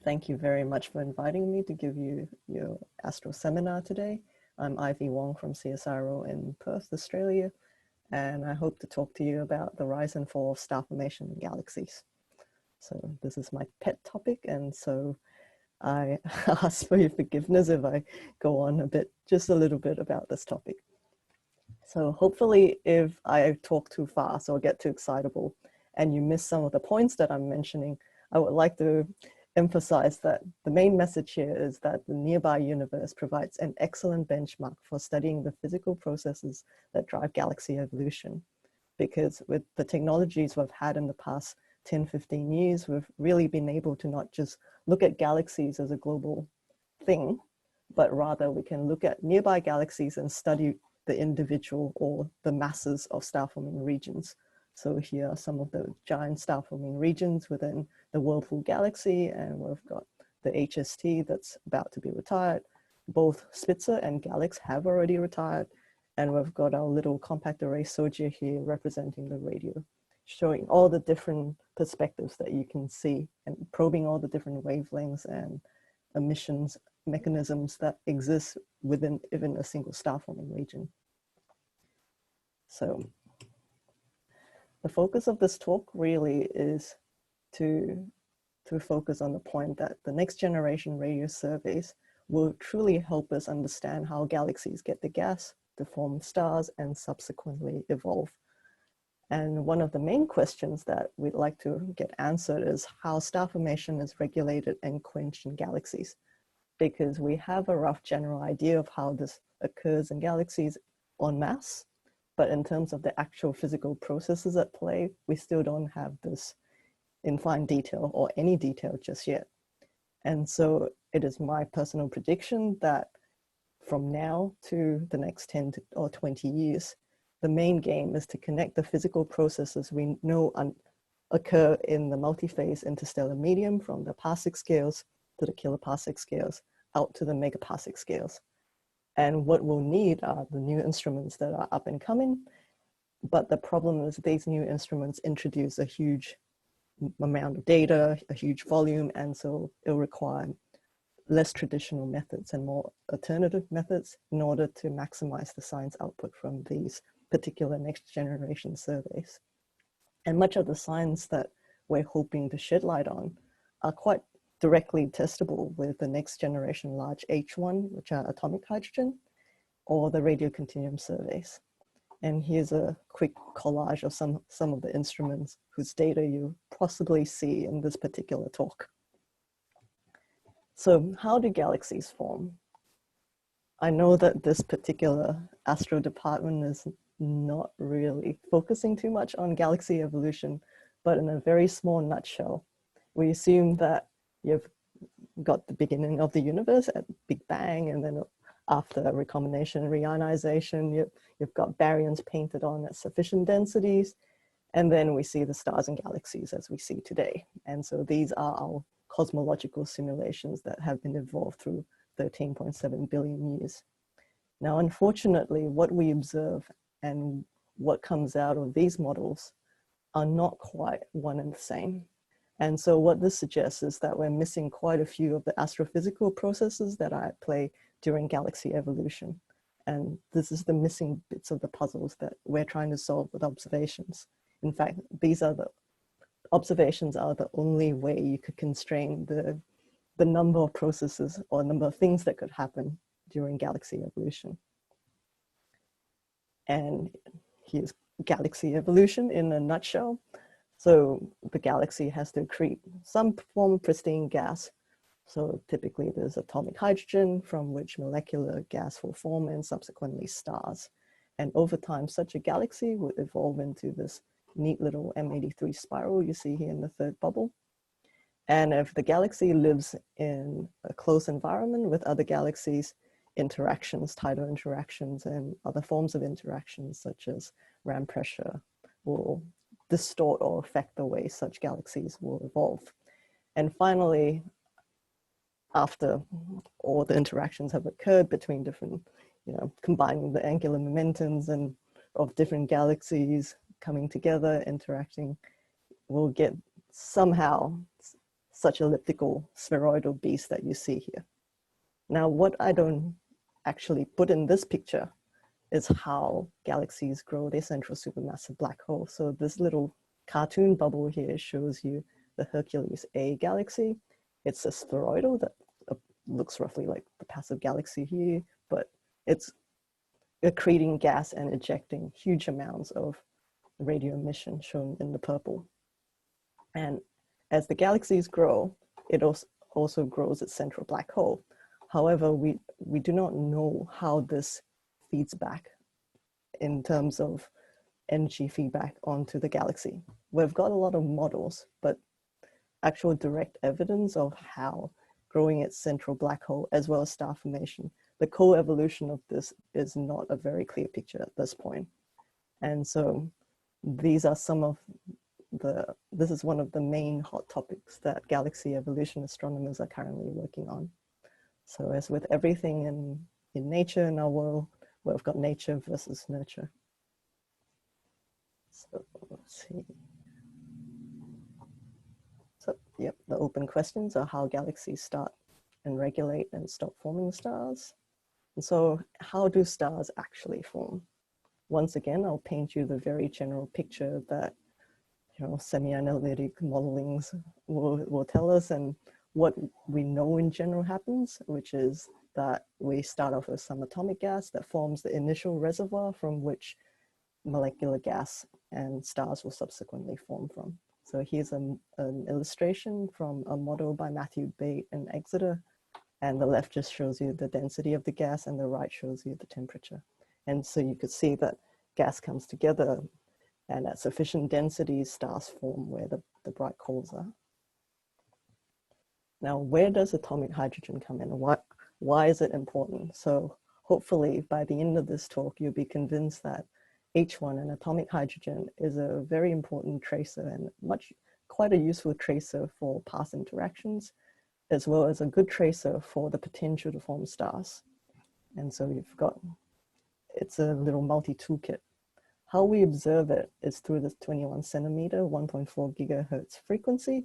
Thank you very much for inviting me to give you your Astro seminar today. I'm Ivy Wong from CSIRO in Perth, Australia, and I hope to talk to you about the rise and fall of star formation in galaxies. So this is my pet topic, and so I ask for your forgiveness if I go on just a little bit about this topic. So hopefully if I talk too fast or get too excitable and you miss some of the points that I'm mentioning, I would like to emphasize that the main message here is that the nearby universe provides an excellent benchmark for studying the physical processes that drive galaxy evolution. Because with the technologies we've had in the past 10, 15 years, we've really been able to not just look at galaxies as a global thing, but rather we can look at nearby galaxies and study the individual or the masses of star-forming regions. So here are some of the giant star-forming regions within the Whirlpool galaxy, and we've got the HST that's about to be retired. Both Spitzer and Galax have already retired, and we've got our little compact array SOJA here representing the radio, showing all the different perspectives that you can see and probing all the different wavelengths and emissions mechanisms that exist within even a single star-forming region. So the focus of this talk really is to focus on the point that the next generation radio surveys will truly help us understand how galaxies get the gas to form stars and subsequently evolve. And one of the main questions that we'd like to get answered is how star formation is regulated and quenched in galaxies, because we have a rough general idea of how this occurs in galaxies en masse, but in terms of the actual physical processes at play, we still don't have this in fine detail or any detail just yet. And so it is my personal prediction that from now to the next 10 or 20 years, the main game is to connect the physical processes we know occur in the multi-phase interstellar medium from the parsec scales to the kiloparsec scales out to the megaparsec scales. And what we'll need are the new instruments that are up and coming. But the problem is these new instruments introduce a huge amount of data, a huge volume, and so it'll require less traditional methods and more alternative methods in order to maximize the science output from these particular next generation surveys. And much of the science that we're hoping to shed light on are quite directly testable with the next generation large H1, which are atomic hydrogen, or the radio continuum surveys. And here's a quick collage of some of the instruments whose data you possibly see in this particular talk. So how do galaxies form? I know that this particular astro department is not really focusing too much on galaxy evolution, but in a very small nutshell, we assume that you've got the beginning of the universe at Big Bang, and then after recombination and reionization, you've got baryons painted on at sufficient densities, and then we see the stars and galaxies as we see today. And so these are our cosmological simulations that have been evolved through 13.7 billion years. Now, unfortunately, what we observe and what comes out of these models are not quite one and the same. And so what this suggests is that we're missing quite a few of the astrophysical processes that are at play during galaxy evolution. And this is the missing bits of the puzzles that we're trying to solve with observations. In fact, observations are the only way you could constrain the number of processes or number of things that could happen during galaxy evolution. And here's galaxy evolution in a nutshell. So the galaxy has to accrete some form of pristine gas. So typically there's atomic hydrogen from which molecular gas will form and subsequently stars. And over time, such a galaxy would evolve into this neat little M83 spiral you see here in the third bubble. And if the galaxy lives in a close environment with other galaxies, interactions, tidal interactions, and other forms of interactions such as ram pressure will distort or affect the way such galaxies will evolve. And finally, after all the interactions have occurred between different, combining the angular momentums and of different galaxies coming together, interacting, we'll get somehow such elliptical spheroidal beast that you see here. Now, what I don't actually put in this picture is how galaxies grow their central supermassive black hole. So this little cartoon bubble here shows you the Hercules A galaxy. It's a spheroidal that looks roughly like the passive galaxy here, but it's accreting gas and ejecting huge amounts of radio emission shown in the purple. And as the galaxies grow, it also grows its central black hole. However, we do not know how this feeds back in terms of energy feedback onto the galaxy. We've got a lot of models, but actual direct evidence of how growing its central black hole as well as star formation, the co-evolution of this is not a very clear picture at this point. And so these are some of this is one of the main hot topics that galaxy evolution astronomers are currently working on. So as with everything in nature in our world, we've got nature versus nurture. So let's see. So yep, the open questions are how galaxies start and regulate and stop forming stars. And so how do stars actually form? Once again, I'll paint you the very general picture that semi-analytic modelings will tell us, and what we know in general happens, which is that we start off with some atomic gas that forms the initial reservoir from which molecular gas and stars will subsequently form from. So here's an illustration from a model by Matthew Bate and Exeter, and the left just shows you the density of the gas and the right shows you the temperature. And so you could see that gas comes together, and at sufficient densities, stars form where the bright coals are. Now, where does atomic hydrogen come in? Why is it important? So hopefully by the end of this talk, you'll be convinced that H1 and atomic hydrogen is a very important tracer and quite a useful tracer for past interactions, as well as a good tracer for the potential to form stars. And so it's a little multi-toolkit. How we observe it is through this 21 centimeter, 1.4 gigahertz frequency.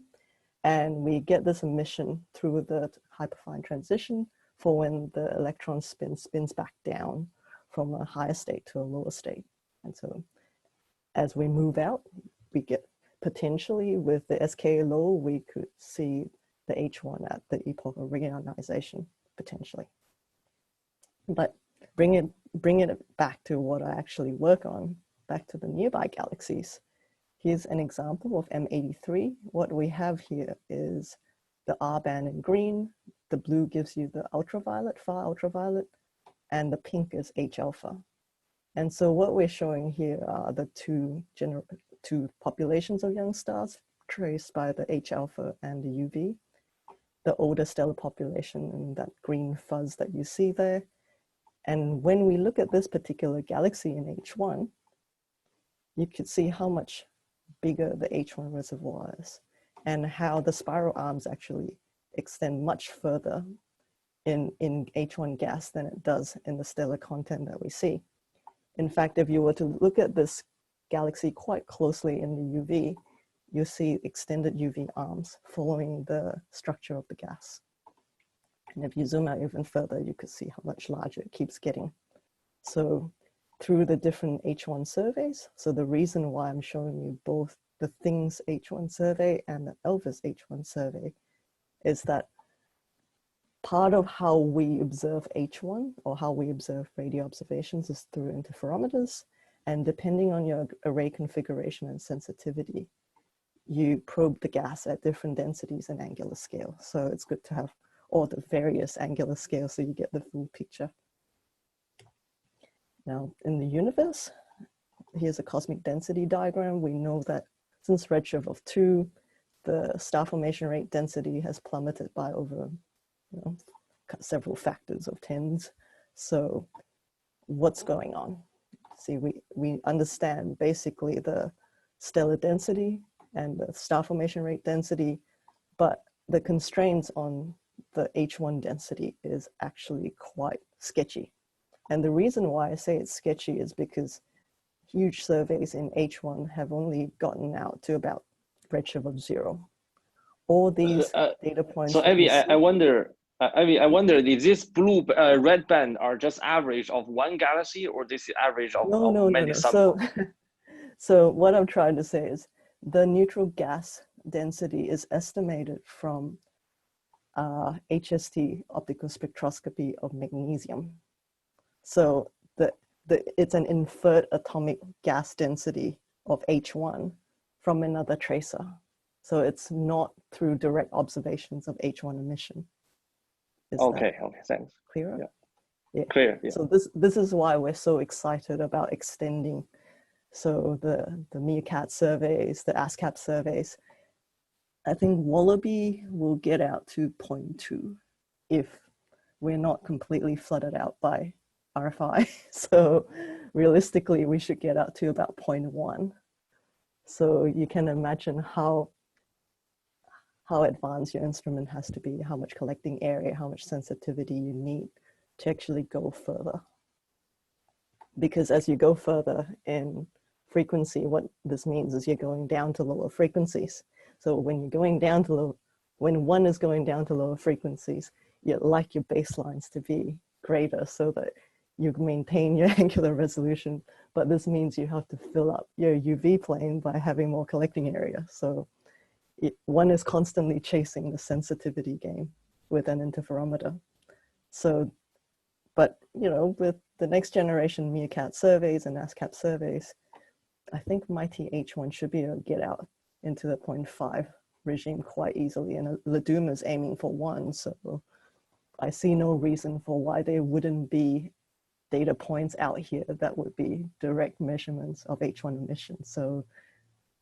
And we get this emission through the hyperfine transition for when the electron spins back down from a higher state to a lower state. And so as we move out, we get potentially with the SK low, we could see the H1 at the epoch of reionization, potentially. But bring it back to what I actually work on, back to the nearby galaxies. Here's an example of M83. What we have here is the R band in green, the blue gives you the ultraviolet, far ultraviolet, and the pink is H alpha. And so what we're showing here are the two populations of young stars traced by the H alpha and the UV. The older stellar population and that green fuzz that you see there. And when we look at this particular galaxy in H1, you could see how much bigger the H1 reservoir is and how the spiral arms actually extend much further in H1 gas than it does in the stellar content that we see. In fact, if you were to look at this galaxy quite closely in the UV, you see extended UV arms following the structure of the gas. And if you zoom out even further, you could see how much larger it keeps getting. So through the different H1 surveys, so the reason why I'm showing you both the THINGS H1 survey and the ELVIS H1 survey is that part of how we observe H1 or how we observe radio observations is through interferometers. And depending on your array configuration and sensitivity, you probe the gas at different densities and angular scale. So it's good to have all the various angular scales so you get the full picture. Now, in the universe, here's a cosmic density diagram. We know that since redshift of 2, the star formation rate density has plummeted by over several factors of 10s. So what's going on? See, we understand basically the stellar density and the star formation rate density, but the constraints on the H1 density is actually quite sketchy. And the reason why I say it's sketchy is because huge surveys in H1 have only gotten out to about redshift of 0. all these data points So that you Abby, see. I wonder, I wonder if this blue red band are just average of one galaxy, or this is average of many No. So, samples? so what I'm trying to say is the neutral gas density is estimated from HST optical spectroscopy of magnesium. So it's an inferred atomic gas density of H1 from another tracer. So it's not through direct observations of H1 emission. Is Okay, that okay, thanks. clearer? Yeah, Yeah. clear. Yeah. So this is why we're so excited about extending. So the MeerKAT surveys, the ASCAP surveys, I think WALLABY will get out to 0.2 if we're not completely flooded out by RFI. So realistically, we should get out to about 0.1. So you can imagine how advanced your instrument has to be, how much collecting area, how much sensitivity you need to actually go further. Because as you go further in frequency, what this means is you're going down to lower frequencies. So when you're going down to when one is going down to lower frequencies, you'd like your baselines to be greater so that you maintain your angular resolution. But this means you have to fill up your UV plane by having more collecting area. So one is constantly chasing the sensitivity game with an interferometer. So, but you know, with the next generation MeerKAT surveys and ASCAP surveys, I think Mighty H1 should be able to get out into the 0.5 regime quite easily. And Laduma is aiming for 1, so I see no reason for why there wouldn't be data points out here that would be direct measurements of H1 emissions. So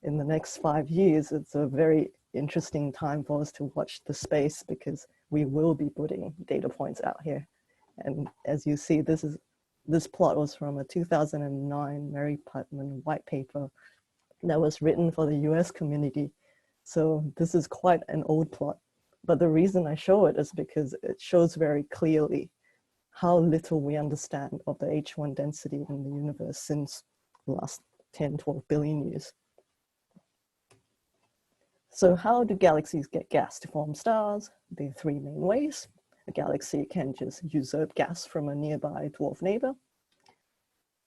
in the next 5 years, it's a very interesting time for us to watch the space because we will be putting data points out here. And as you see, this plot was from a 2009 Mary Putman white paper that was written for the US community. So this is quite an old plot. But the reason I show it is because it shows very clearly how little we understand of the H1 density in the universe since the last 10, 12 billion years. So how do galaxies get gas to form stars? There are 3 main ways. A galaxy can just usurp gas from a nearby dwarf neighbor.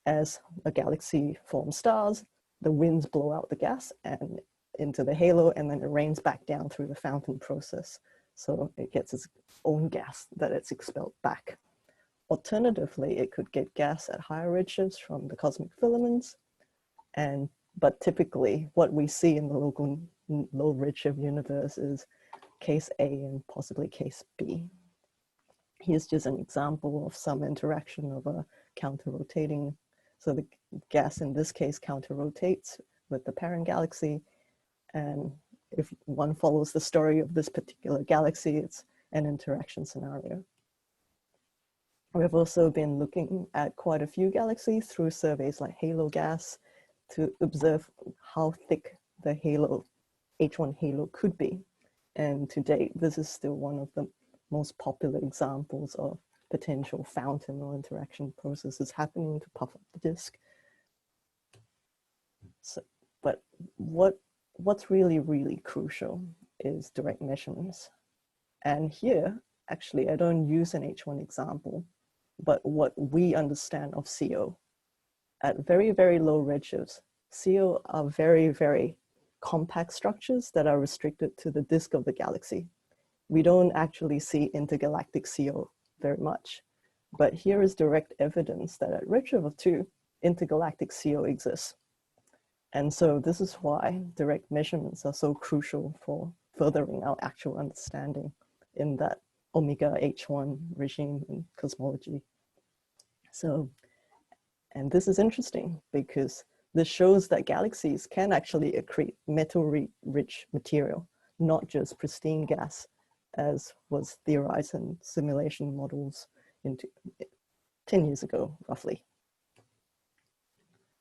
As a galaxy forms stars, the winds blow out the gas and into the halo, and then it rains back down through the fountain process. So it gets its own gas that it's expelled back. Alternatively, it could get gas at higher redshifts from the cosmic filaments, but typically what we see in the low redshift universe is case A and possibly case B. Here's just an example of some interaction of a counter-rotating. So the gas in this case counter-rotates with the parent galaxy. And if one follows the story of this particular galaxy, it's an interaction scenario. We've also been looking at quite a few galaxies through surveys like halo gas to observe how thick the halo, H1 halo could be. And to date, this is still one of the most popular examples of potential fountain or interaction processes happening to puff up the disk. So, but what's really, really crucial is direct measurements. And here, actually, I don't use an H1 example, but what we understand of CO. At very, very low redshifts, CO are very, very compact structures that are restricted to the disk of the galaxy. We don't actually see intergalactic CO very much, but here is direct evidence that at redshift of 2, intergalactic CO exists. And so this is why direct measurements are so crucial for furthering our actual understanding in that omega H1 regime in cosmology. So, and this is interesting because this shows that galaxies can actually accrete metal-rich material, not just pristine gas, as was theorized in simulation models 10 years ago, roughly.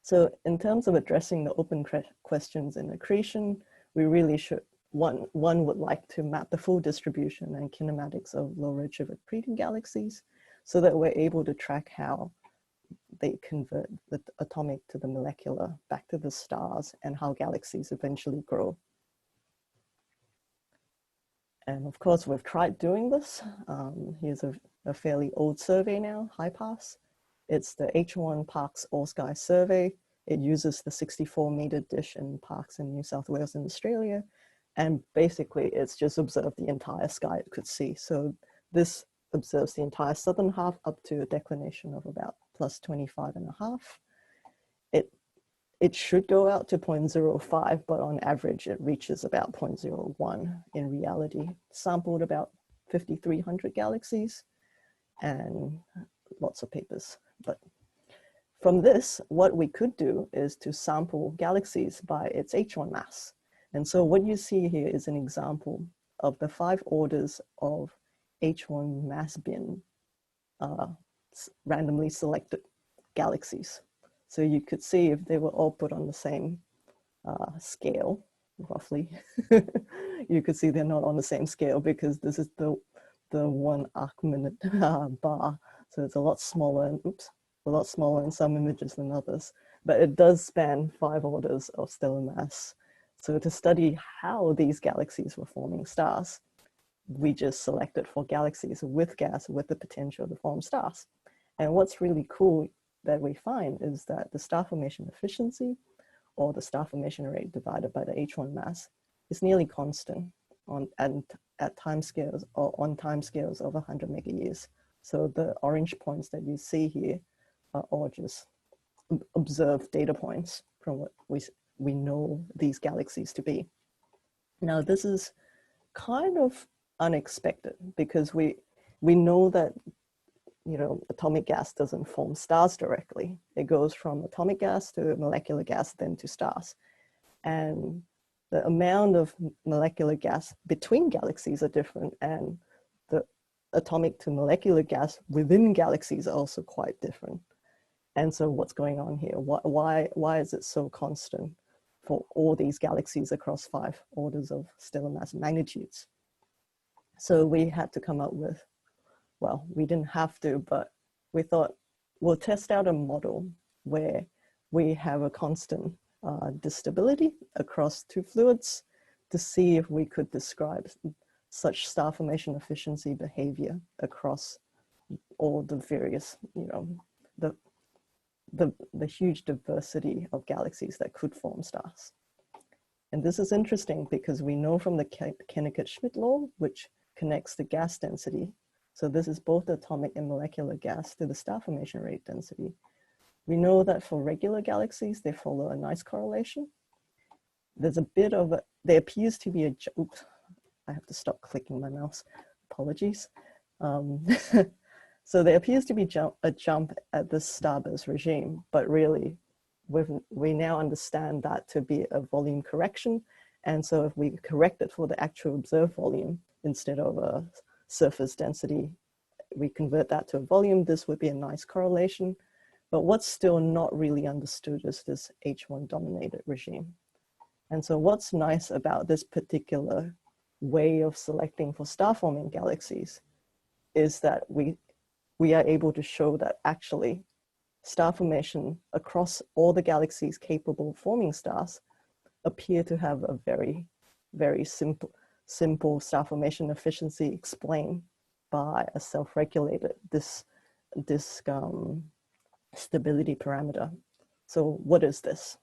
So in terms of addressing the open questions in accretion, we really should, one would like to map the full distribution and kinematics of low redshift accreting galaxies so that we're able to track how they convert the atomic to the molecular back to the stars and how galaxies eventually grow. And of course, we've tried doing this. Here's a fairly old survey now, HiPass. It's the H1 Parkes All-Sky Survey. It uses the 64-meter dish in parks in New South Wales and Australia. And basically, it's just observed the entire sky it could see. So this observes the entire southern half up to a declination of about plus 25.5. It should go out to 0.05, but on average, it reaches about 0.01 in reality. Sampled about 5,300 galaxies and lots of papers. But from this, what we could do is to sample galaxies by its H1 mass. And so what you see here is an example of the 5 orders of H1 mass bin randomly selected galaxies. So you could see if they were all put on the same scale, roughly, you could see they're not on the same scale because this is the 1 arc-minute bar. So it's a lot smaller and a lot smaller in some images than others, but it does span 5 orders of stellar mass. So to study how these galaxies were forming stars, we just selected for galaxies with gas with the potential to form stars. And what's really cool that we find is that the star formation efficiency, or the star formation rate divided by the H1 mass, is nearly constant at timescales or on timescales of 100 megayears. So the orange points that you see here are all just observed data points from what we know these galaxies to be. Now, this is kind of unexpected because we know that atomic gas doesn't form stars directly. It goes from atomic gas to molecular gas, then to stars. And the amount of molecular gas between galaxies are different, and the atomic to molecular gas within galaxies are also quite different. And so what's going on here? Why is it so constant for all these galaxies across 5 orders of stellar mass magnitudes? So we had to come up with, well, we didn't have to, but we thought we'll test out a model where we have a constant distability across 2 fluids to see if we could describe such star formation efficiency behavior across all the various, the huge diversity of galaxies that could form stars. And this is interesting because we know from the Kennicut-Schmidt law, which connects the gas density. So this is both atomic and molecular gas to the star formation rate density. We know that for regular galaxies, they follow a nice correlation. There's a bit of a, there appears to be a, oops, I have to stop clicking my mouse, apologies. So there appears to be a jump at the starburst regime, but really we now understand that to be a volume correction. And so if we correct it for the actual observed volume instead of a surface density, we convert that to a volume, this would be a nice correlation. But what's still not really understood is this H1 dominated regime. And so what's nice about this particular way of selecting for star forming galaxies is that we are able to show that actually star formation across all the galaxies capable of forming stars appear to have a very, very simple star formation efficiency explained by a self-regulated stability parameter. So what is this?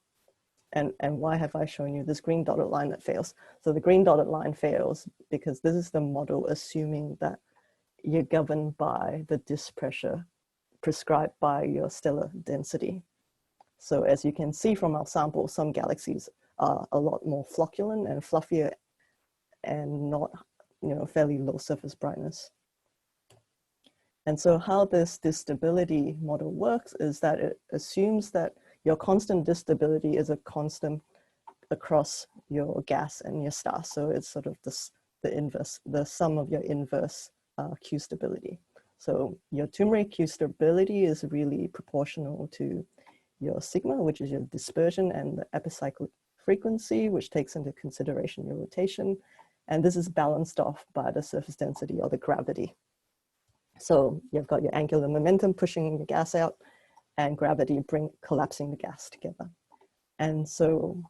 And why have I shown you this green dotted line that fails? So the green dotted line fails because this is the model assuming that you're governed by the disk pressure prescribed by your stellar density. So as you can see from our sample, some galaxies are a lot more flocculent and fluffier and not, fairly low surface brightness. And so how this stability model works is that it assumes that your constant distability is a constant across your gas and your star. So it's sort of the inverse, the sum of your inverse Q stability. So your turmeric Q stability is really proportional to your sigma, which is your dispersion, and the epicyclic frequency, which takes into consideration your rotation. And this is balanced off by the surface density or the gravity. So you've got your angular momentum pushing the gas out and gravity collapsing the gas together. And so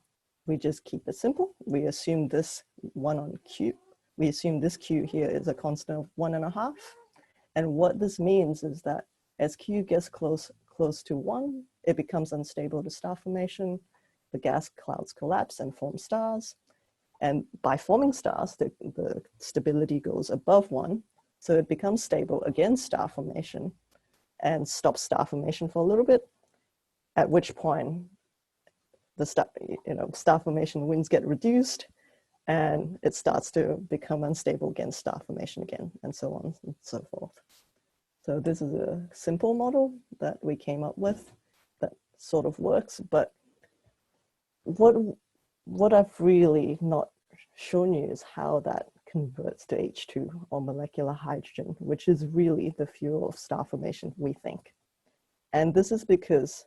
we just keep it simple. We assume this 1 on Q, we assume this Q here is a constant of 1.5. And what this means is that as Q gets close to 1, it becomes unstable to star formation. The gas clouds collapse and form stars. And by forming stars, the stability goes above 1. So it becomes stable against star formation and stops star formation for a little bit, at which point the star formation winds get reduced and it starts to become unstable against star formation again, and so on and so forth. So this is a simple model that we came up with that sort of works, but what I've really not shown you is how that converts to H2 or molecular hydrogen, which is really the fuel of star formation, we think. And this is because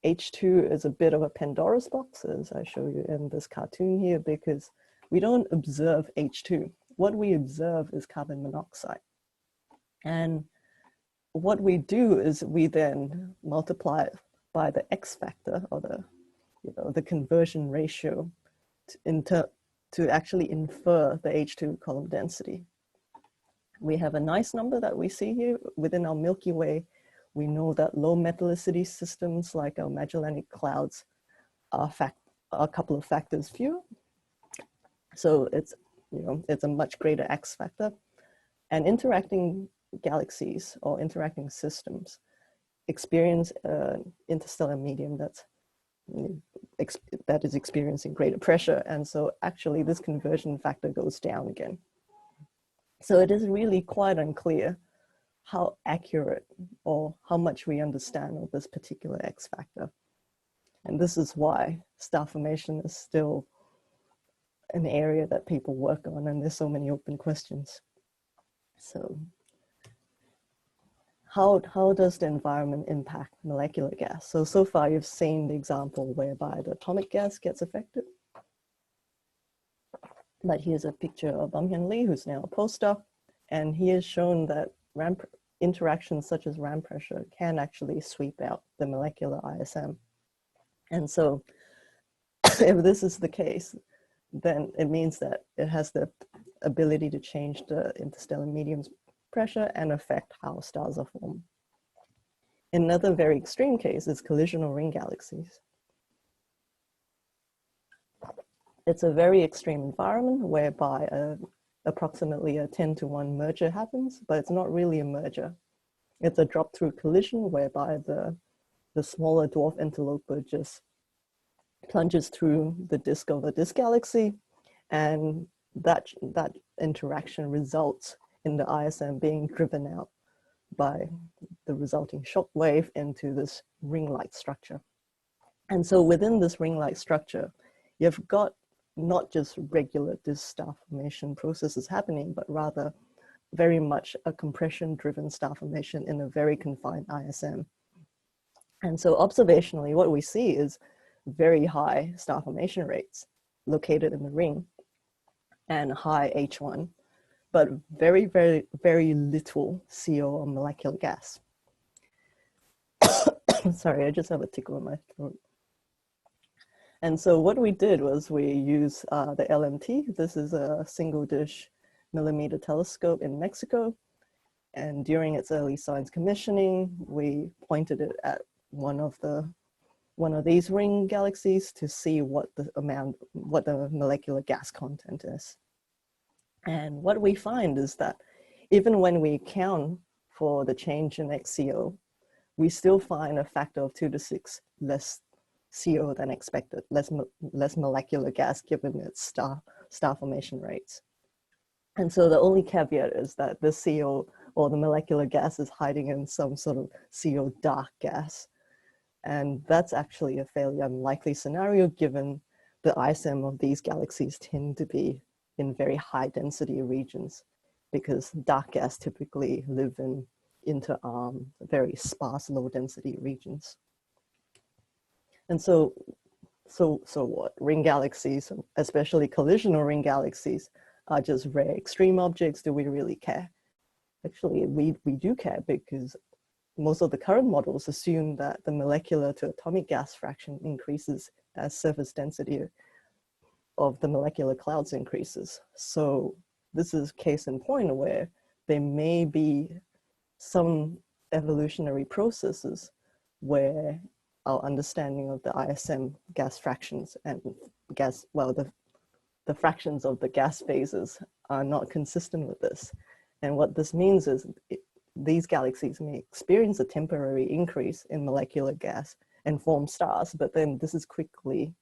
H2 is a bit of a Pandora's box, as I show you in this cartoon here, because we don't observe H2. What we observe is carbon monoxide. And what we do is we then multiply it by the X factor, or the conversion ratio to actually infer the H2 column density. We have a nice number that we see here within our Milky Way. We know that low metallicity systems like our Magellanic Clouds are a couple of factors fewer. So it's a much greater X factor. And interacting galaxies or interacting systems experience an interstellar medium that is experiencing greater pressure. And so actually this conversion factor goes down again. So it is really quite unclear how accurate or how much we understand of this particular X factor. And this is why star formation is still an area that people work on, and there's so many open questions. So how does the environment impact molecular gas? So far you've seen the example whereby the atomic gas gets affected. But here's a picture of Bum-Hyun Lee, who's now a postdoc, and he has shown that interactions such as ram pressure can actually sweep out the molecular ISM. And so if this is the case, then it means that it has the ability to change the interstellar medium's pressure and affect how stars are formed. Another very extreme case is collisional ring galaxies. It's a very extreme environment whereby approximately a 10-to-1 merger happens, but it's not really a merger. It's a drop-through collision whereby the smaller dwarf interloper just plunges through the disk of this galaxy, and that interaction results in the ISM being driven out by the resulting shock wave into this ring-like structure. And so within this ring-like structure, you've got not just regular disk star formation processes happening, but rather very much a compression-driven star formation in a very confined ISM. And so observationally, what we see is very high star formation rates located in the ring and high H1, but very, very, very little CO or molecular gas. Sorry, I just have a tickle in my throat. And so what we did was we used the LMT. This is a single dish millimeter telescope in Mexico. And during its early science commissioning, we pointed it at one of these ring galaxies to see what the molecular gas content is. And what we find is that even when we account for the change in XCO, we still find a factor of 2 to 6 less CO than expected, less molecular gas given its star formation rates. And so the only caveat is that the CO or the molecular gas is hiding in some sort of CO dark gas. And that's actually a fairly unlikely scenario given the ISM of these galaxies tend to be in very high density regions, because dark gas typically live in very sparse low density regions. And so what? Ring galaxies, especially collisional ring galaxies, are just rare extreme objects. Do we really care? Actually, we do care, because most of the current models assume that the molecular to atomic gas fraction increases as surface density of the molecular clouds increases. So this is case in point where there may be some evolutionary processes where our understanding of the ISM gas fractions and gas, well, the fractions of the gas phases are not consistent with this. And what this means is these galaxies may experience a temporary increase in molecular gas and form stars, but then this is quickly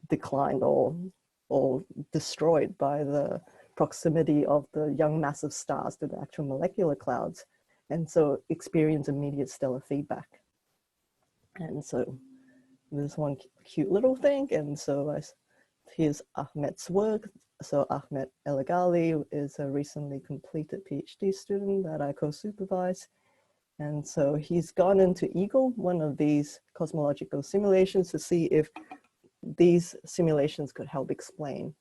declined or destroyed by the proximity of the young massive stars to the actual molecular clouds, and so experience immediate stellar feedback. And so there's one cute little thing, and so here's Ahmed's work. So Ahmed Elagali is a recently completed PhD student that I co-supervise. And so he's gone into EAGLE, one of these cosmological simulations, to see if these simulations could help explain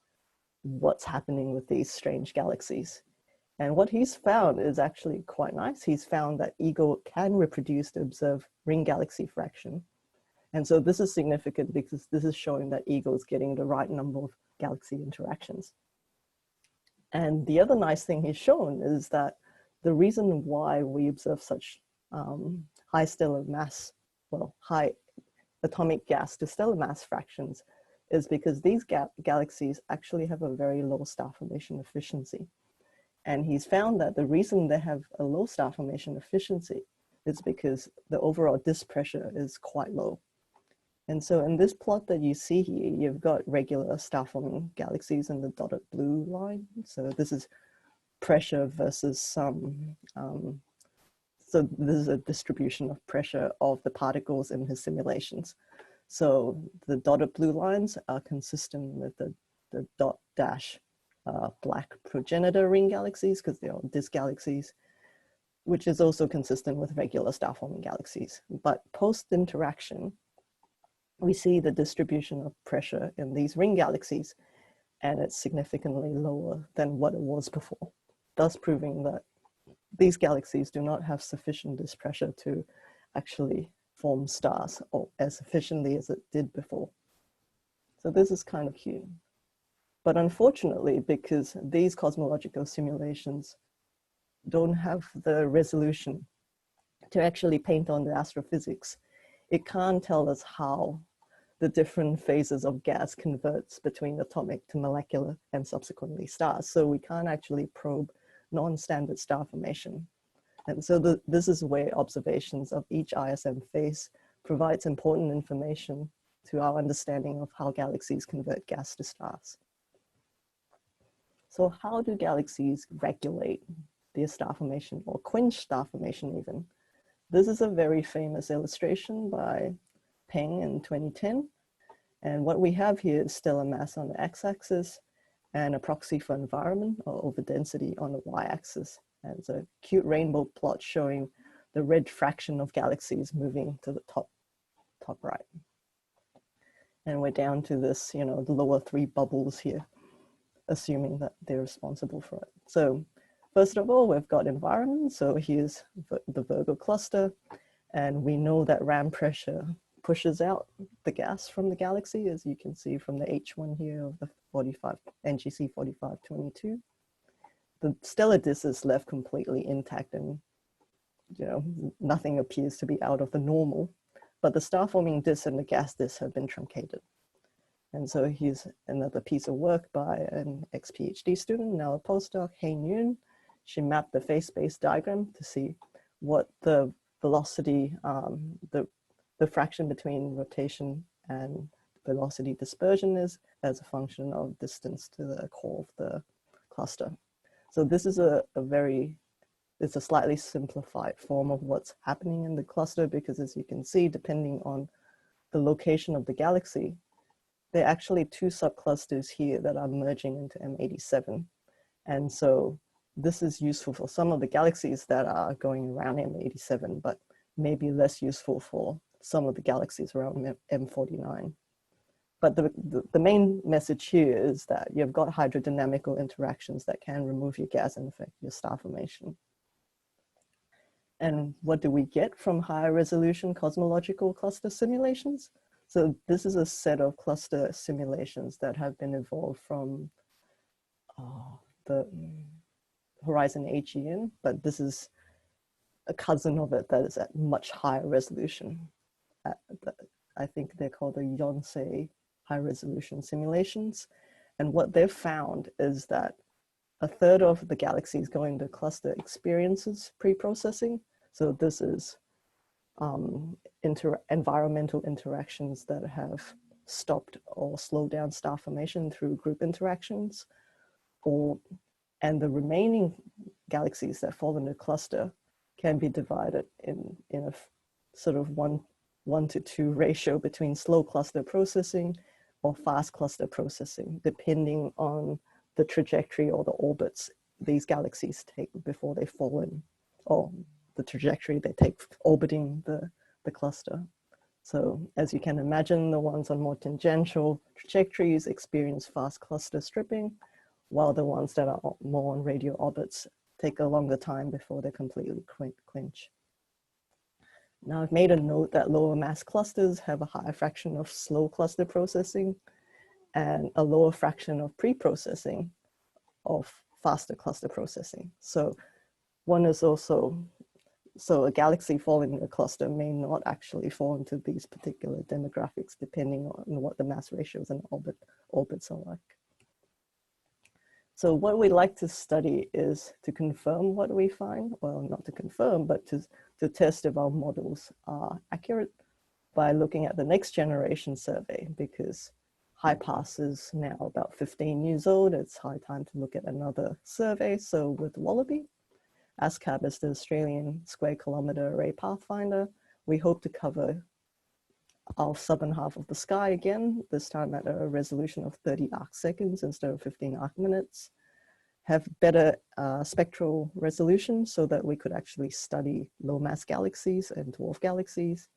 what's happening with these strange galaxies. And what he's found is actually quite nice. He's found that EAGLE can reproduce the observed ring galaxy fraction. And so this is significant because this is showing that EAGLE is getting the right number of galaxy interactions. And the other nice thing he's shown is that the reason why we observe such high stellar mass, well, high atomic gas to stellar mass fractions is because these galaxies actually have a very low star formation efficiency. And he's found that the reason they have a low star formation efficiency is because the overall disk pressure is quite low. And so in this plot that you see here, you've got regular star-forming galaxies in the dotted blue line. So this is pressure versus some, so this is a distribution of pressure of the particles in his simulations. So the dotted blue lines are consistent with the dot dash black progenitor ring galaxies because they are disk galaxies, which is also consistent with regular star-forming galaxies. But post-interaction, we see the distribution of pressure in these ring galaxies, and it's significantly lower than what it was before, thus proving that these galaxies do not have sufficient disk pressure to actually form stars or as efficiently as it did before. So this is kind of cute. But unfortunately, because these cosmological simulations don't have the resolution to actually paint on the astrophysics, it can't tell us how the different phases of gas converts between atomic to molecular and subsequently stars. So we can't actually probe non-standard star formation. And so this is where observations of each ISM phase provides important information to our understanding of how galaxies convert gas to stars. So how do galaxies regulate their star formation or quench star formation even? This is a very famous illustration by Peng in 2010. And what we have here is stellar mass on the x-axis and a proxy for environment or overdensity on the y-axis. And it's a cute rainbow plot showing the red fraction of galaxies moving to the top right. And we're down to this, the lower three bubbles here, assuming that they're responsible for it. So first of all, we've got environment. So here's the Virgo cluster. And we know that ram pressure pushes out the gas from the galaxy, as you can see from the H1 here of the NGC 4522. The stellar disk is left completely intact and nothing appears to be out of the normal, but the star-forming disk and the gas disk have been truncated. And so here's another piece of work by an ex-PhD student, now a postdoc, Hein Yun. She mapped the phase space diagram to see what the velocity, the fraction between rotation and velocity dispersion is as a function of distance to the core of the cluster. So this is it's a slightly simplified form of what's happening in the cluster because, as you can see, depending on the location of the galaxy, there are actually two subclusters here that are merging into M87. And so this is useful for some of the galaxies that are going around M87, but maybe less useful for some of the galaxies around M49. But the main message here is that you've got hydrodynamical interactions that can remove your gas and affect your star formation. And what do we get from higher resolution cosmological cluster simulations? So this is a set of cluster simulations that have been evolved from the Horizon AGN, but this is a cousin of it that is at much higher resolution. I think they're called the Yonsei high resolution simulations. And what they've found is that a third of the galaxies going to cluster experiences pre-processing. So this is environmental interactions that have stopped or slowed down star formation through group interactions, and the remaining galaxies that fall into cluster can be divided in a sort of 1:2 ratio between slow cluster processing or fast cluster processing, depending on the trajectory or the orbits these galaxies take before they fall in, or the trajectory they take orbiting the cluster. So as you can imagine, the ones on more tangential trajectories experience fast cluster stripping, while the ones that are more on radial orbits take a longer time before they completely quench. Now I've made a note that lower mass clusters have a higher fraction of slow cluster processing and a lower fraction of pre-processing of faster cluster processing. So one is also, so a galaxy falling in a cluster may not actually fall into these particular demographics depending on what the mass ratios and orbits are like. So what we like to study is to confirm what we find, well, not to confirm, but to test if our models are accurate by looking at the next generation survey, because HiPASS is now about 15 years old. It's high time to look at another survey. So with WALLABY, ASCAP is the Australian Square Kilometre Array Pathfinder. We hope to cover our southern half of the sky again, this time at a resolution of 30 arc seconds instead of 15 arc minutes, have better spectral resolution so that we could actually study low mass galaxies and dwarf galaxies.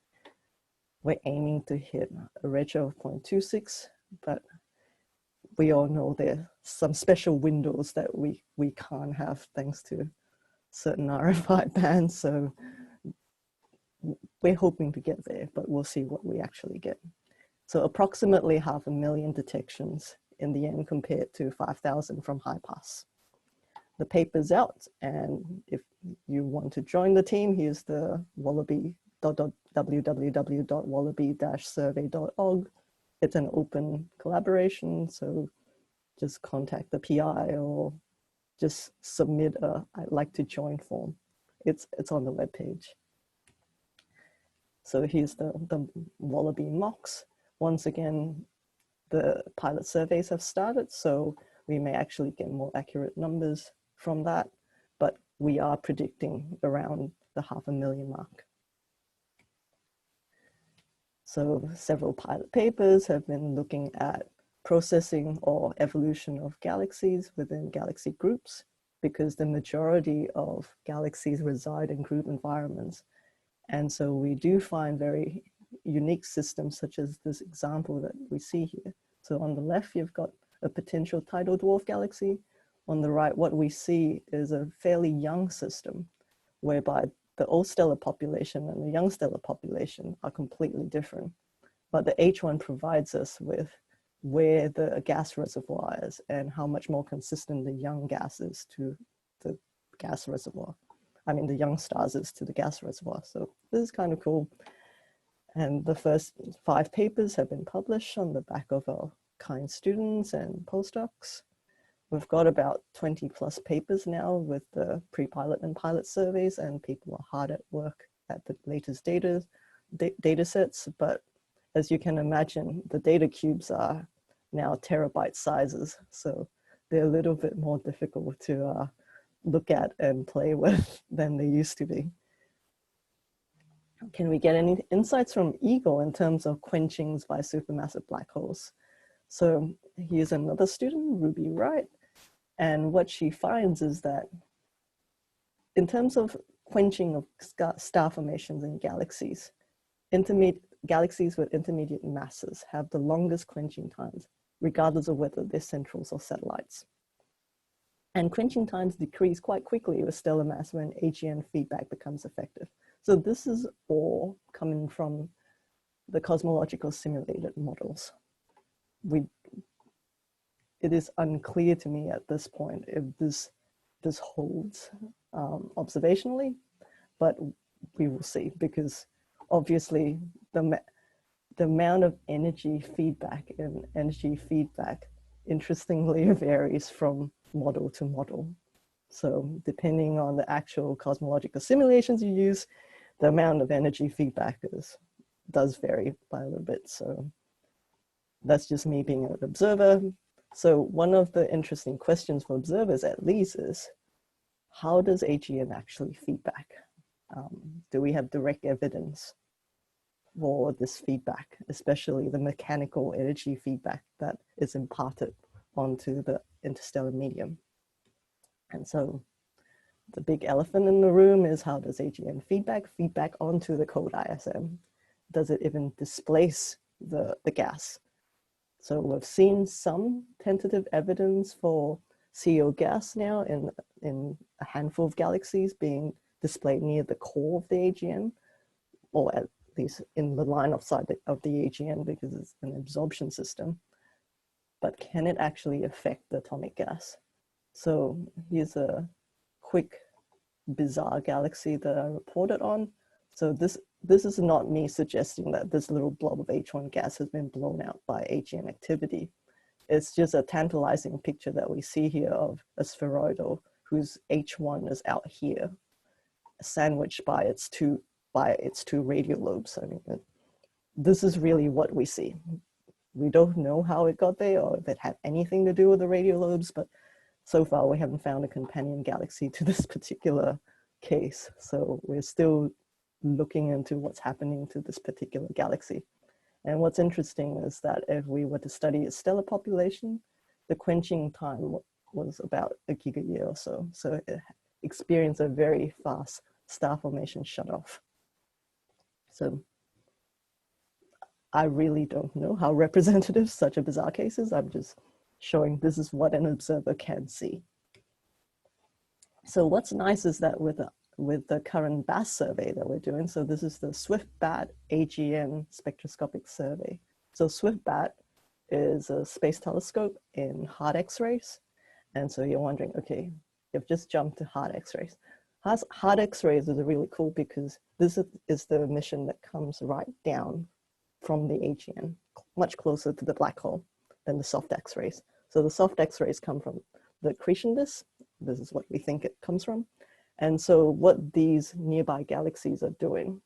We're aiming to hit a ratio of 0.26, but we all know there are some special windows that we can't have thanks to certain RFI bands. So we're hoping to get there, but we'll see what we actually get. So approximately 500,000 detections in the end compared to 5,000 from HiPASS. The paper's out, and if you want to join the team, here's the WALLABY, www.wallaby-survey.org. It's an open collaboration, so just contact the PI or just submit a I'd like to join form. It's on the webpage. So here's the WALLABY mocks. Once again, the pilot surveys have started, so we may actually get more accurate numbers from that, but we are predicting around the 500,000 mark. So several pilot papers have been looking at processing or evolution of galaxies within galaxy groups, because the majority of galaxies reside in group environments. And so we do find very unique systems such as this example that we see here. So on the left, you've got a potential tidal dwarf galaxy. On the right, what we see is a fairly young system whereby the old stellar population and the young stellar population are completely different. But the H1 provides us with where the gas reservoir is and how much more consistent the young gas is to the gas reservoir. I mean, the young stars is to the gas reservoir. So this is kind of cool. And the first 5 papers have been published on the back of our kind students and postdocs. We've got about 20 plus papers now with the pre-pilot and pilot surveys, and people are hard at work at the latest data sets. But as you can imagine, the data cubes are now terabyte sizes. So they're a little bit more difficult to look at and play with than they used to be. Can we get any insights from EAGLE in terms of quenchings by supermassive black holes? So here's another student, Ruby Wright. And what she finds is that in terms of quenching of star formations in galaxies, galaxies with intermediate masses have the longest quenching times, regardless of whether they're centrals or satellites. And quenching times decrease quite quickly with stellar mass when AGN feedback becomes effective. So this is all coming from the cosmological simulated models. it is unclear to me at this point if this holds observationally, but we will see, because obviously the amount of energy feedback interestingly varies from model to model. So depending on the actual cosmological simulations you use, the amount of energy feedback does vary by a little bit. So that's just me being an observer. So one of the interesting questions for observers at least is, how does AGN actually feedback? Do we have direct evidence for this feedback, especially the mechanical energy feedback that is imparted onto the interstellar medium? And so the big elephant in the room is, how does AGN feedback onto the cold ISM? Does it even displace the gas? So we've seen some tentative evidence for CO gas now in a handful of galaxies being displayed near the core of the AGN, or at least in the line of sight of the AGN, because it's an absorption system. But can it actually affect the atomic gas? So here's a quick bizarre galaxy that I reported on. So this is not me suggesting that this little blob of H1 gas has been blown out by AGN activity. It's just a tantalizing picture that we see here of a spheroidal whose H1 is out here, sandwiched by its two radial lobes. I mean, this is really what we see. We don't know how it got there or if it had anything to do with the radial lobes, but so far we haven't found a companion galaxy to this particular case. So we're still looking into what's happening to this particular galaxy. And what's interesting is that if we were to study its stellar population, the quenching time was about a gigayear or so. So it experienced a very fast star formation shutoff. So I really don't know how representative such a bizarre case is. I'm just showing this is what an observer can see. So what's nice is that with the current BAS survey that we're doing, so this is the SWIFT-BAT AGN spectroscopic survey. So SWIFT-BAT is a space telescope in hard X-rays. And so you're wondering, okay, you've just jumped to hard X-rays. Hard X-rays is really cool because this is the emission that comes right down from the AGN, much closer to the black hole than the soft X-rays. So the soft X-rays come from the accretion disk. This is what we think it comes from. And so what these nearby galaxies are doing,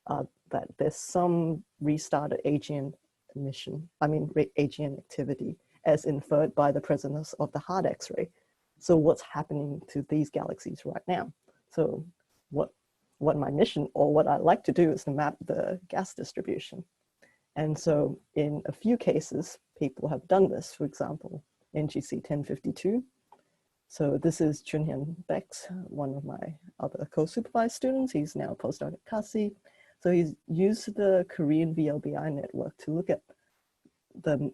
that there's some restarted AGN AGN activity as inferred by the presence of the hard X-ray. So what's happening to these galaxies right now? So what my mission, or what I like to do, is to map the gas distribution. And so in a few cases, people have done this. For example, NGC 1052. So this is Junhyun Bex, one of my other co-supervised students. He's now a postdoc at CASI. So he's used the Korean VLBI network to look at the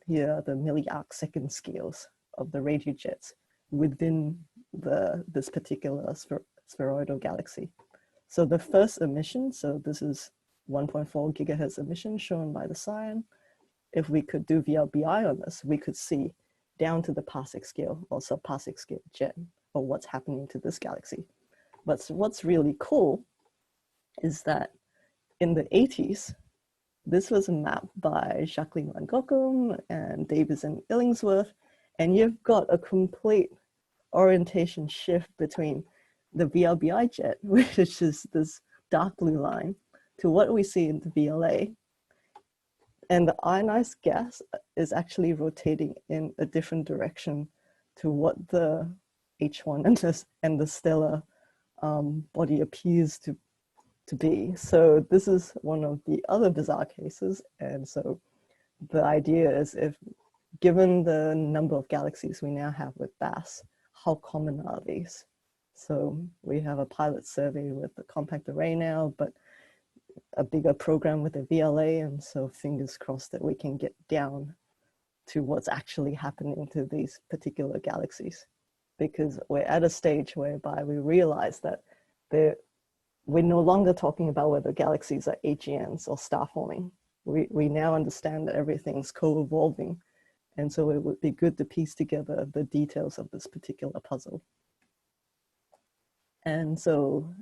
milliarc second scales of the radio jets within this particular spheroidal galaxy. So the first emission, so this is 1.4 gigahertz emission shown by the cyan. If we could do VLBI on this, we could see down to the parsec scale or sub-parsec scale jet, or what's happening to this galaxy. But what's really cool is that in the 80s, this was mapped by Jacqueline Van Goghem and Davis and Illingsworth, and you've got a complete orientation shift between the VLBI jet, which is this dark blue line, to what we see in the VLA. And the ionized gas is actually rotating in a different direction to what the H1 and the stellar body appears to be. So this is one of the other bizarre cases. And so the idea is, if given the number of galaxies we now have with BAS, how common are these? So we have a pilot survey with the compact array now, but a bigger program with the VLA, and so fingers crossed that we can get down to what's actually happening to these particular galaxies, because we're at a stage whereby we realize that we're no longer talking about whether galaxies are AGNs or star forming. We now understand that everything's co-evolving, And so it would be good to piece together the details of this particular puzzle. And so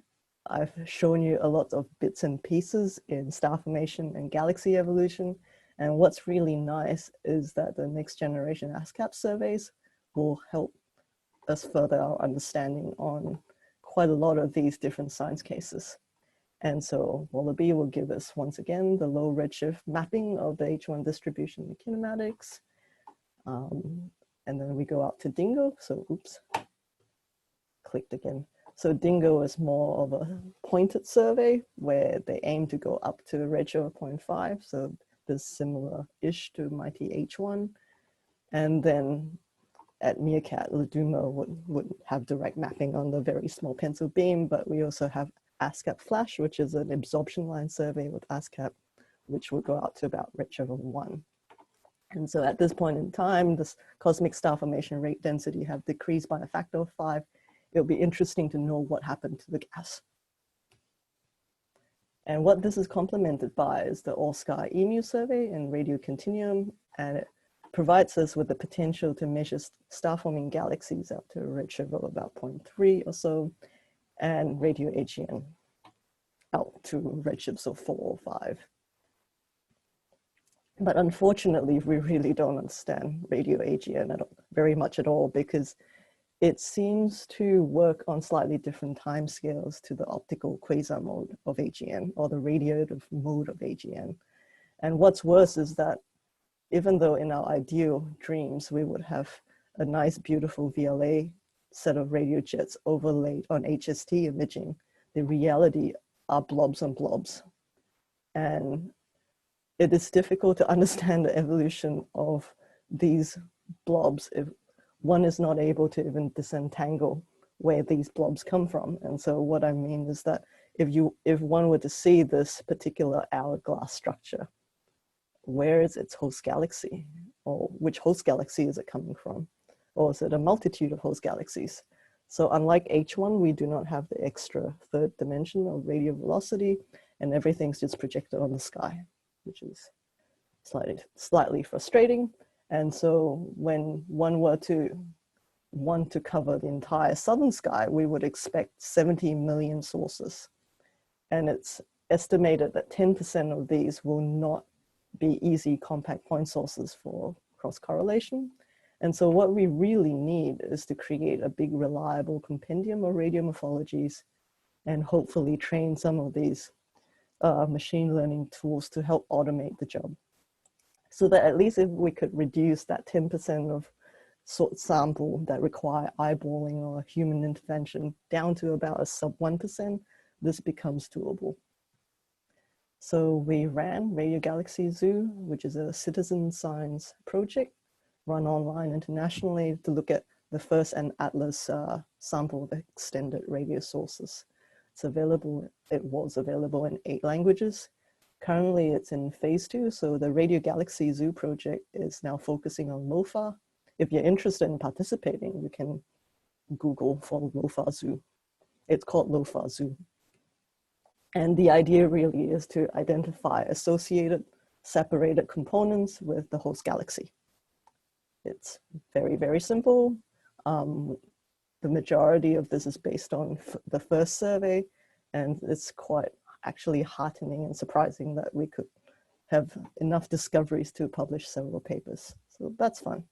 I've shown you a lot of bits and pieces in star formation and galaxy evolution. And what's really nice is that the next generation ASCAP surveys will help us further our understanding on quite a lot of these different science cases. And so WALLABY will give us, once again, the low redshift mapping of the H1 distribution in kinematics. And then we go out to Dingo. So, oops, clicked again. So Dingo is more of a pointed survey where they aim to go up to a redshift of 0.5. So this similar-ish to Mighty H1. And then at Meerkat, Laduma would have direct mapping on the very small pencil beam, but we also have ASCAP Flash, which is an absorption line survey with ASCAP, which will go out to about redshift of 1. And so at this point in time, this cosmic star formation rate density have decreased by a factor of 5. It'll be interesting to know what happened to the gas. And what this is complemented by is the all-sky EMU survey and radio continuum, and it provides us with the potential to measure star-forming galaxies out to a redshift of about 0.3 or so, and radio AGN out to redshifts of 4 or 5. But unfortunately, we really don't understand radio AGN very much at all, because it seems to work on slightly different timescales to the optical quasar mode of AGN, or the radiative mode of AGN. And what's worse is that even though in our ideal dreams, we would have a nice, beautiful VLA set of radio jets overlaid on HST imaging, the reality are blobs and blobs. And it is difficult to understand the evolution of these blobs if one is not able to even disentangle where these blobs come from. And so what I mean is that if one were to see this particular hourglass structure, where is its host galaxy? Or which host galaxy is it coming from? Or is it a multitude of host galaxies? So unlike H1, we do not have the extra third dimension of radial velocity, and everything's just projected on the sky, which is slightly frustrating. And so when one were to want to cover the entire southern sky, we would expect 70 million sources. And it's estimated that 10% of these will not be easy compact point sources for cross-correlation. And so what we really need is to create a big reliable compendium of radio morphologies and hopefully train some of these machine learning tools to help automate the job. So that at least if we could reduce that 10% of sample that require eyeballing or human intervention down to about a sub 1%, this becomes doable. So we ran Radio Galaxy Zoo, which is a citizen science project run online internationally to look at the first Atlas sample of extended radio sources. It's available, it was available in 8 languages. Currently it's in phase 2, so the Radio Galaxy Zoo project is now focusing on LOFAR. If you're interested in participating, you can Google for LOFAR Zoo. It's called LOFAR Zoo. And the idea really is to identify associated, separated components with the host galaxy. It's very, very simple. The majority of this is based on the first survey, and it's quite actually heartening and surprising that we could have enough discoveries to publish several papers. So that's fun.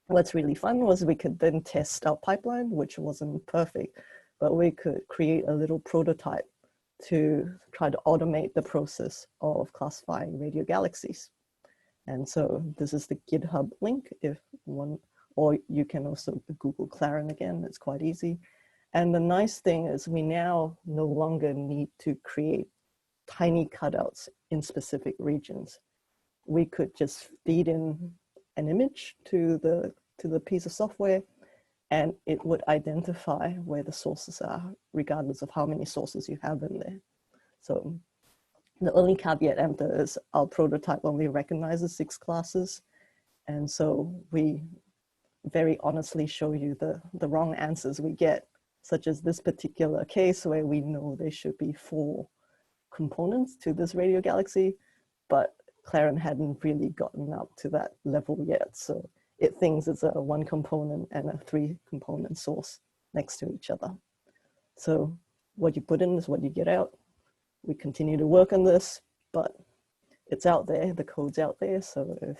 What's really fun was we could then test our pipeline, which wasn't perfect, but we could create a little prototype to try to automate the process of classifying radio galaxies. And so this is the GitHub link if one, or you can also Google Clarin again, it's quite easy. And the nice thing is we now no longer need to create tiny cutouts in specific regions. We could just feed in an image to the piece of software, and it would identify where the sources are, regardless of how many sources you have in there. So the only caveat emptor is our prototype only recognizes 6 classes. And so we very honestly show you the wrong answers we get, such as this particular case where we know there should be 4 components to this radio galaxy, but Claren hadn't really gotten up to that level yet. So it thinks it's a 1 component and a 3 component source next to each other. So what you put in is what you get out. We continue to work on this, but it's out there, the code's out there. So if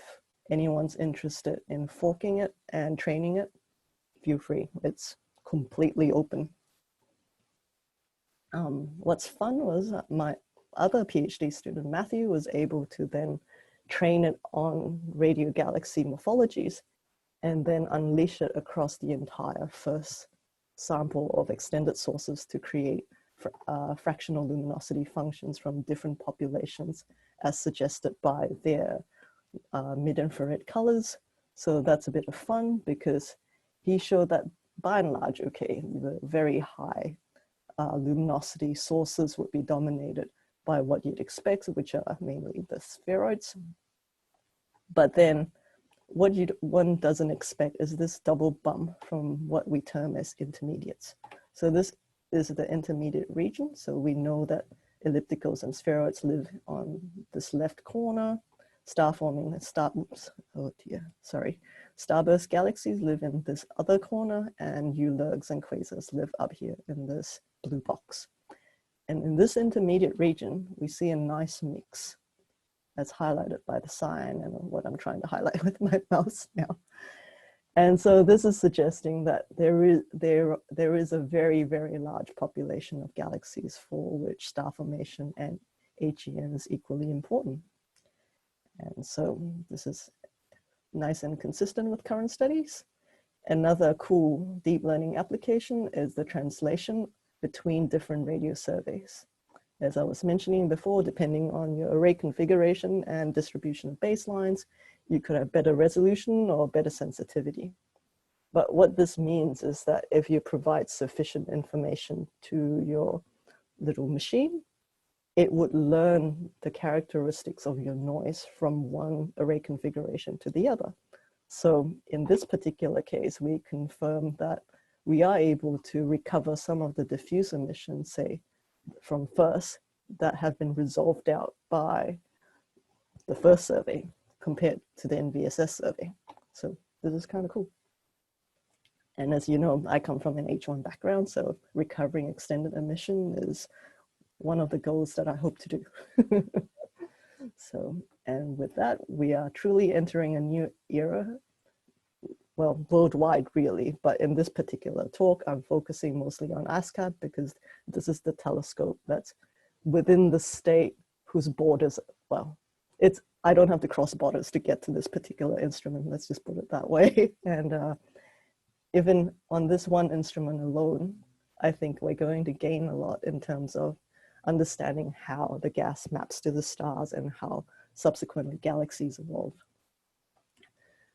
anyone's interested in forking it and training it, feel free, it's completely open. What's fun was my other PhD student, Matthew, was able to then train it on radio galaxy morphologies and then unleash it across the entire first sample of extended sources to create fractional luminosity functions from different populations as suggested by their mid-infrared colors. So that's a bit of fun because he showed that by and large, okay, the very high luminosity sources would be dominated by what you'd expect, which are mainly the spheroids. But then what one doesn't expect is this double bump from what we term as intermediates. So this is the intermediate region. So we know that ellipticals and spheroids live on this left corner. Starburst galaxies live in this other corner, and ULURGs and quasars live up here in this blue box. And in this intermediate region, we see a nice mix as highlighted by the sign and what I'm trying to highlight with my mouse now. And so this is suggesting that there is a very, very large population of galaxies for which star formation and HEN is equally important. And so this is nice and consistent with current studies. Another cool deep learning application is the translation between different radio surveys. As I was mentioning before, depending on your array configuration and distribution of baselines, you could have better resolution or better sensitivity. But what this means is that if you provide sufficient information to your little machine, it would learn the characteristics of your noise from one array configuration to the other. So in this particular case, we confirm that we are able to recover some of the diffuse emissions, say, from FIRST that have been resolved out by the first survey compared to the NVSS survey. So this is kind of cool. And as you know, I come from an H1 background, so recovering extended emission is one of the goals that I hope to do. So, and with that, we are truly entering a new era, well, worldwide really, but in this particular talk, I'm focusing mostly on ASCAP because this is the telescope that's within the state whose borders, well, I don't have to cross borders to get to this particular instrument, let's just put it that way. And even on this one instrument alone, I think we're going to gain a lot in terms of understanding how the gas maps to the stars and how subsequently galaxies evolve.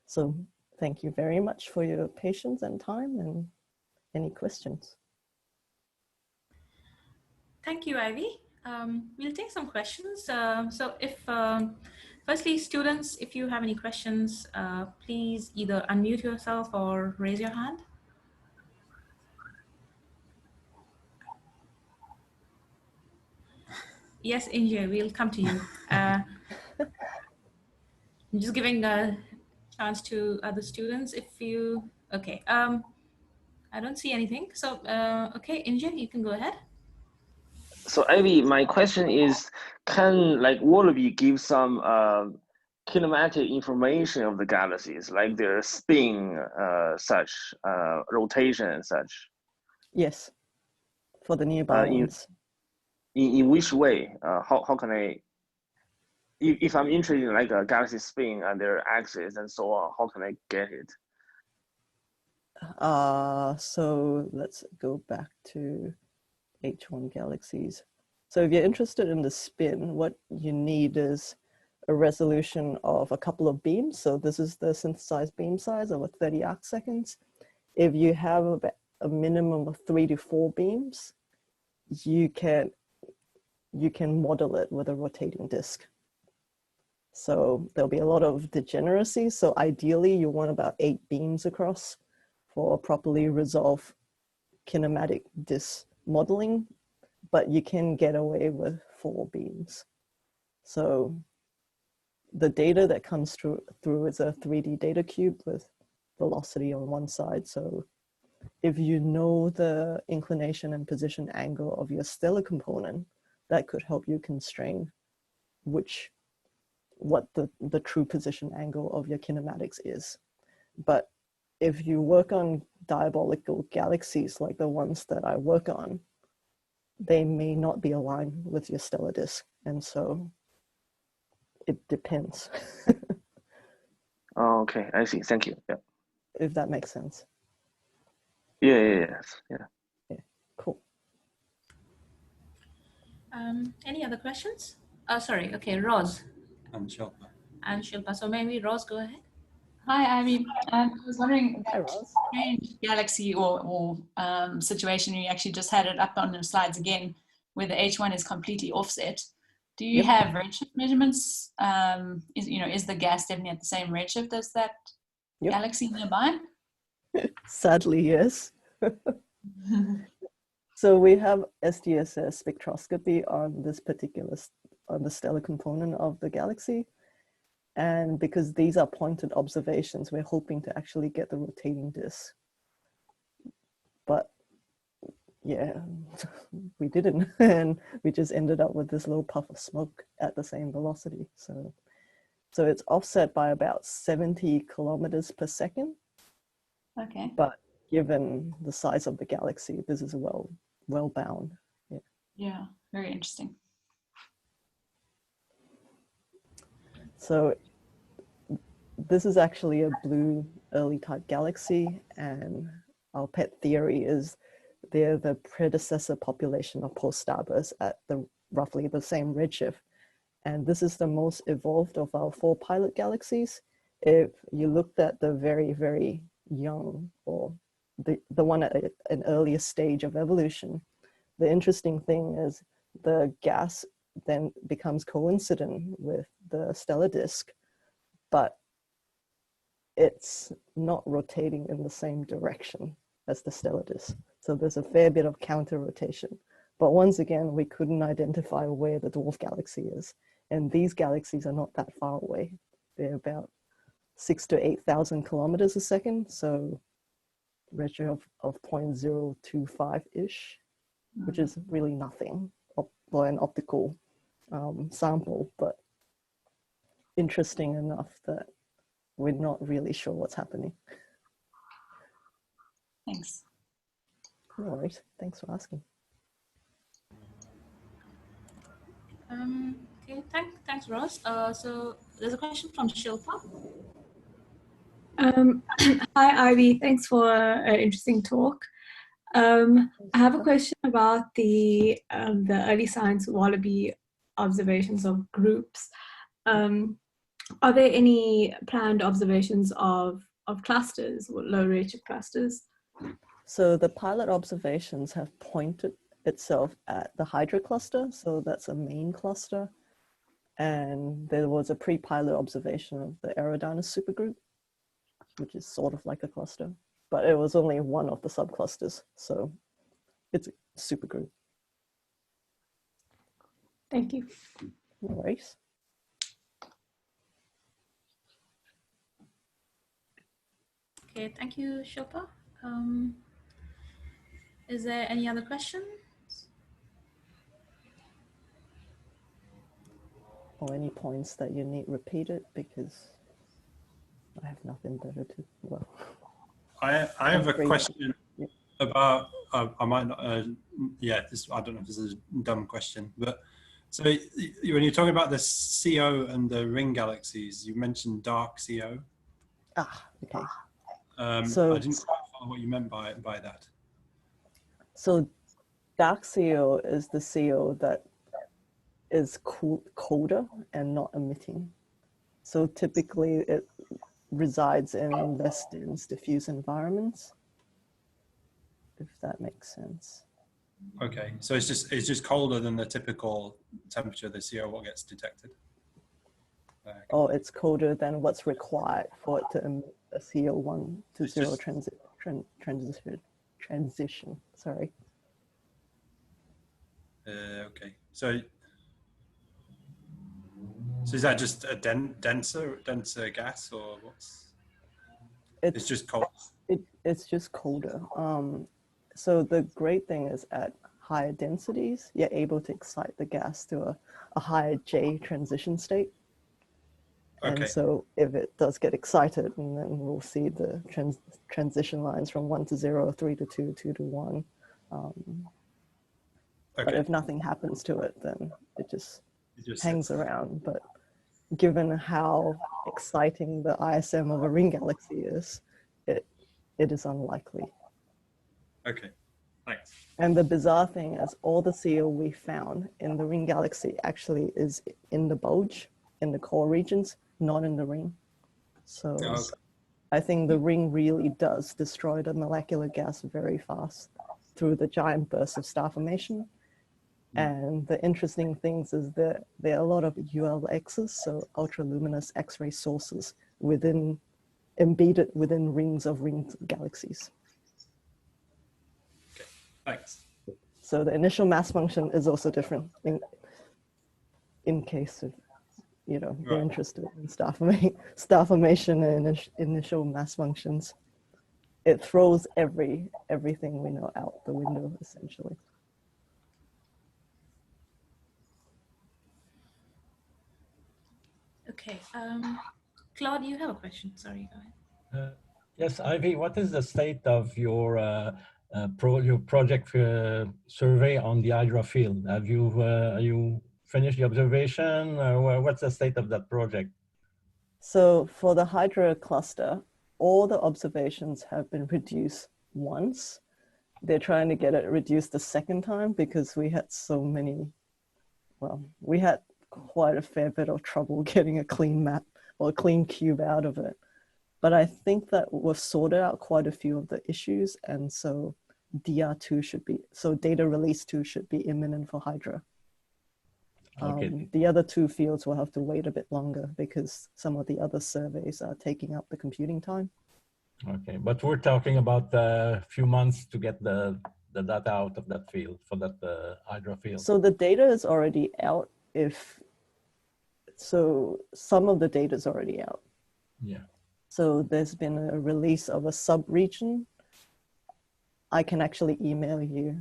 So thank you very much for your patience and time, and any questions? Thank you, Ivy. We'll take some questions. So if, firstly, students, if you have any questions, please either unmute yourself or raise your hand. Yes, Inge, we'll come to you. I'm just giving a chance to other students if you, okay. I don't see anything. So, okay, Inge, you can go ahead. So Ivy, my question is, can like WALLABY give some kinematic information of the galaxies, like their spin, such rotation and such? Yes, for the nearby ones. In which way? How can I, if I'm interested in like a galaxy spin and their axis and so on, how can I get it? So let's go back to H1 galaxies. So if you're interested in the spin, what you need is a resolution of a couple of beams. So this is the synthesized beam size of 30 arc seconds. If you have a minimum of 3 to 4 beams, you can model it with a rotating disk. So there'll be a lot of degeneracy. So ideally you want about 8 beams across for properly resolved kinematic disk modeling, but you can get away with 4 beams. So the data that comes through is a 3D data cube with velocity on one side. So if you know the inclination and position angle of your stellar component, that could help you constrain what the true position angle of your kinematics is. But if you work on diabolical galaxies like the ones that I work on, they may not be aligned with your stellar disk. And so it depends. Oh, okay, I see. Thank you. Yeah. If that makes sense. Yes. Yeah. Yeah, cool. Any other questions? Oh, sorry. Okay, Roz. And Shilpa. And Shilpa. So maybe Roz, go ahead. Hi, Ivy. I was wondering Hi, that Roz. strange galaxy or situation, you actually just had it up on the slides again, where the H1 is completely offset. Do you have redshift measurements? Is the gas definitely at the same redshift as that galaxy nearby? Sadly, yes. So we have SDSS spectroscopy on this particular, on the stellar component of the galaxy. And because these are pointed observations, we're hoping to actually get the rotating disk. But yeah, we didn't. And we just ended up with this little puff of smoke at the same velocity. So it's offset by about 70 kilometers per second. Okay. But given the size of the galaxy, this is well bound. Yeah. Yeah, very interesting. So this is actually a blue early type galaxy, and our pet theory is they're the predecessor population of pulsar starbursts at roughly the same redshift. And this is the most evolved of our 4 pilot galaxies. If you looked at the very, very young, or the one at an earlier stage of evolution, the interesting thing is the gas then becomes coincident with the stellar disk, but it's not rotating in the same direction as the stellar disk. So there's a fair bit of counter rotation. But once again, we couldn't identify where the dwarf galaxy is. And these galaxies are not that far away. They're about 6,000 to 8,000 kilometers a second. So redshift of 0.025-ish, which is really nothing for an optical sample, but interesting enough that we're not really sure what's happening. Thanks. No worries. Thanks for asking. Okay, thanks, Ross. So there's a question from Shilpa. Hi, Ivy. Thanks for an interesting talk. I have a question about the early science WALLABY observations of groups. Are there any planned observations of clusters or low redshift clusters? So the pilot observations have pointed itself at the Hydra cluster. So that's a main cluster. And there was a pre-pilot observation of the Eridanus supergroup, which is sort of like a cluster, but it was only one of the subclusters. So it's a supergroup. Thank you. No worries. Okay, thank you, Shilpa. Is there any other questions? Or any points that you need repeated, because I have nothing better to, well. I have a question Yeah. about, I might not, I don't know if this is a dumb question, but so when you're talking about the CO and the ring galaxies, you mentioned dark CO. Ah, okay. So I didn't quite follow what you meant by that. So dark CO is the CO that is colder and not emitting. So typically it resides in less dense diffuse environments, if that makes sense. Okay, so it's just colder than the typical temperature the CO what gets detected. Oh, it's colder than what's required for it to emit a CO1 to 0 transition. Sorry. Okay, so So is that just a denser gas, or what's? It's just cold. It's just colder. So the great thing is at higher densities, you're able to excite the gas to a higher J transition state. Okay. And so if it does get excited, and then we'll see the transition lines from 1 to 0, 3 to 2, 2 to 1. But if nothing happens to it, then it just hangs around. But given how exciting the ISM of a ring galaxy is, it is unlikely. Okay, thanks. And the bizarre thing is all the CO we found in the ring galaxy actually is in the bulge, in the core regions, not in the ring. So I think the ring really does destroy the molecular gas very fast through the giant bursts of star formation. And the interesting things is that there are a lot of ULXs, so ultraluminous X-ray sources embedded within rings of ring galaxies. Okay, thanks. So the initial mass function is also different in case of, you're interested in star formation and initial mass functions. It throws everything we know out the window, essentially. Okay, Claude, you have a question. Sorry, go ahead. Yes, Ivy, what is the state of your project survey on the Hydra field? Have you finished the observation? What's the state of that project? So for the Hydra cluster, all the observations have been reduced once. They're trying to get it reduced the second time because we had so many, we had quite a fair bit of trouble getting a clean map or a clean cube out of it. But I think that we've sorted out quite a few of the issues, and so DR2 should be, so data release 2 should be imminent for Hydra. Okay. The other 2 fields will have to wait a bit longer because some of the other surveys are taking up the computing time. Okay, but we're talking about a few months to get the data out of that field, for that Hydra field. So the data is already out. So some of the data is already out. Yeah. So there's been a release of a sub-region. I can actually email you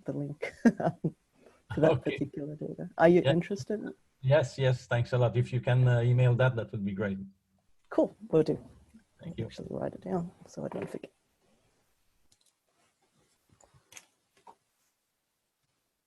the link to that particular data. Are you interested? Yes, thanks a lot. If you can email that would be great. Cool, will do. Thank you. Actually write it down so I don't forget.